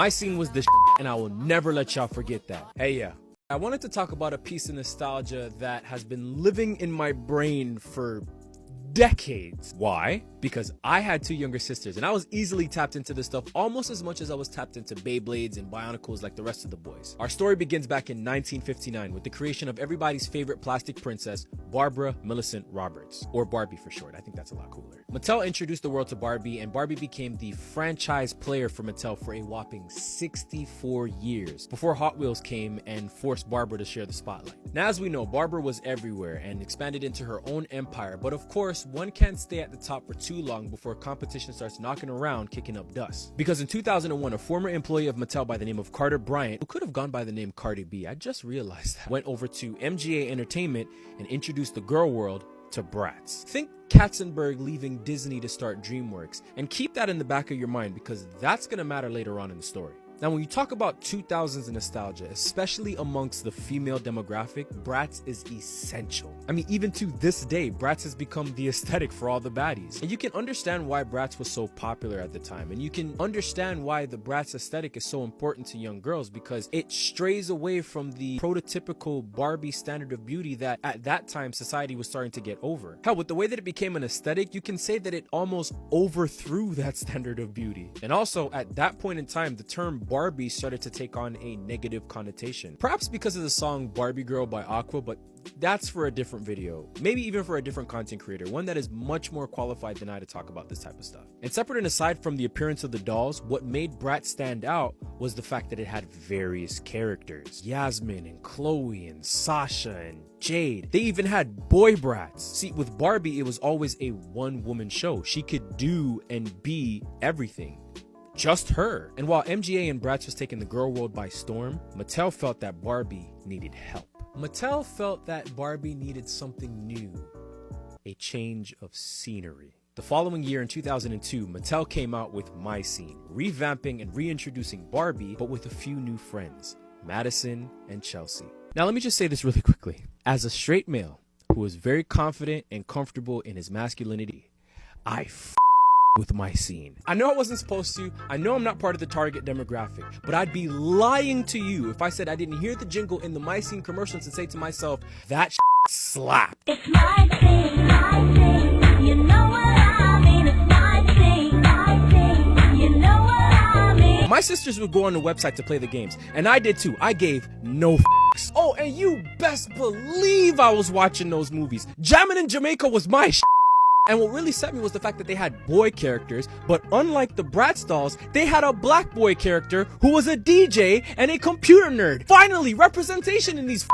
MyScene was the and I will never let y'all forget that. Hey, yeah. I wanted to talk about a piece of nostalgia that has been living in my brain for decades. Why? Because I had two younger sisters and I was easily tapped into this stuff almost as much as I was tapped into Beyblades and Bionicles like the rest of the boys. Our story begins back in 1959 with the creation of everybody's favorite plastic princess, Barbara Millicent Roberts, or Barbie for short. I think that's a lot cooler. Mattel introduced the world to Barbie, and Barbie became the franchise player for Mattel for a whopping 64 years before Hot Wheels came and forced Barbara to share the spotlight. Now, as we know, Barbara was everywhere and expanded into her own empire, but of course, one can't stay at the top for too long before competition starts knocking around, kicking up dust. Because in 2001, a former employee of Mattel by the name of Carter Bryant, who could have gone by the name Cardi B, I just realized that, went over to MGA Entertainment and introduced the girl world to BRATZ. Think Katzenberg leaving Disney to start DreamWorks, and keep that in the back of your mind because that's gonna matter later on in the story. Now, when you talk about 2000s nostalgia, especially amongst the female demographic, BRATZ is essential. I mean, even to this day, BRATZ has become the aesthetic for all the baddies. And you can understand why BRATZ was so popular at the time. And you can understand why the BRATZ aesthetic is so important to young girls, because it strays away from the prototypical Barbie standard of beauty that at that time society was starting to get over. Hell, with the way that it became an aesthetic, you can say that it almost overthrew that standard of beauty. And also, at that point in time, the term Barbie started to take on a negative connotation. Perhaps because of the song Barbie Girl by Aqua, but that's for a different video. Maybe even for a different content creator, one that is much more qualified than I to talk about this type of stuff. And separate and aside from the appearance of the dolls, what made BRATZ stand out was the fact that it had various characters. Yasmin and Chloe and Sasha and Jade. They even had boy brats. See, with Barbie, it was always a one-woman show. She could do and be everything. Just her. And while MGA and BRATZ was taking the girl world by storm, Mattel felt that Barbie needed help. Mattel felt that Barbie needed something new, a change of scenery. The following year in 2002, Mattel came out with MyScene, revamping and reintroducing Barbie, but with a few new friends, Madison and Chelsea. Now let me just say this really quickly. As a straight male who is very confident and comfortable in his masculinity, I with MyScene. I know I wasn't supposed to. I know I'm not part of the target demographic, but I'd be lying to you if I said I didn't hear the jingle in the MyScene commercials and say to myself, that slap. It's MyScene, you know what I mean. It's MyScene, you know what I mean. My sisters would go on the website to play the games, and I did too. I gave no f***s. Oh, and you best believe I was watching those movies. Jammin' in Jamaica was my shit. And what really set me was the fact that they had boy characters, but unlike the BRATZ dolls, they had a black boy character who was a DJ and a computer nerd. Finally, representation in these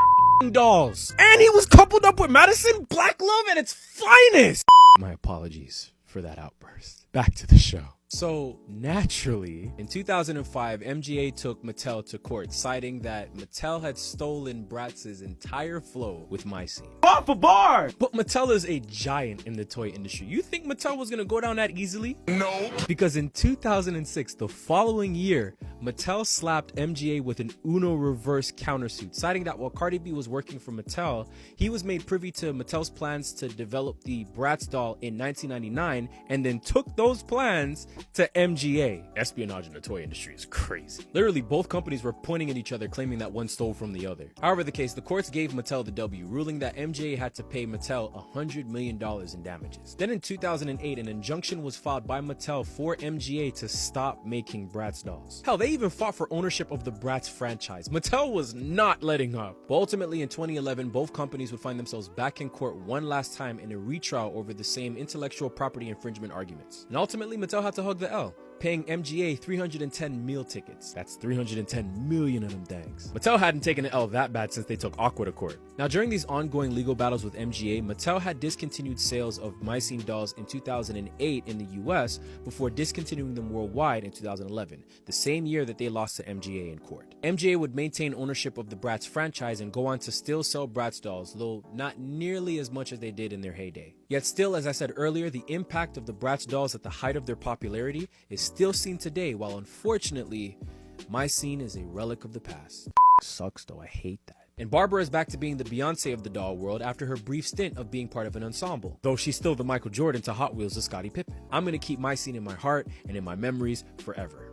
dolls. And he was coupled up with Madison, black love at its finest. My apologies for that outburst. Back to the show. So naturally, in 2005, MGA took Mattel to court, citing that Mattel had stolen BRATZ's entire flow with MyScene. Bar for bar! But Mattel is a giant in the toy industry. You think Mattel was gonna go down that easily? No. Because in 2006, the following year, Mattel slapped MGA with an Uno reverse countersuit, citing that while Cardi B was working for Mattel, he was made privy to Mattel's plans to develop the BRATZ doll in 1999, and then took those plans to MGA. Espionage in the toy industry is crazy. Literally, both companies were pointing at each other, claiming that one stole from the other. However the case, the courts gave Mattel the W, ruling that MGA had to pay Mattel $100 million in damages. Then in 2008, an injunction was filed by Mattel for MGA to stop making BRATZ dolls. Hell, they even fought for ownership of the BRATZ franchise. Mattel was not letting up. But ultimately, in 2011, both companies would find themselves back in court one last time in a retrial over the same intellectual property infringement arguments. And ultimately, Mattel had to hug the L, paying MGA 310 meal tickets. That's 310 million of them dangs. Mattel hadn't taken an L that bad since they took Aqua to court. Now, during these ongoing legal battles with MGA, Mattel had discontinued sales of MyScene dolls in 2008 in the US before discontinuing them worldwide in 2011, the same year that they lost to MGA in court. MGA would maintain ownership of the BRATZ franchise and go on to still sell BRATZ dolls, though not nearly as much as they did in their heyday. Yet still, as I said earlier, the impact of the BRATZ dolls at the height of their popularity is still seen today, while unfortunately, MyScene is a relic of the past. Sucks though, I hate that. And Barbara is back to being the Beyonce of the doll world after her brief stint of being part of an ensemble, though she's still the Michael Jordan to Hot Wheels of Scottie Pippen. I'm gonna keep MyScene in my heart and in my memories forever.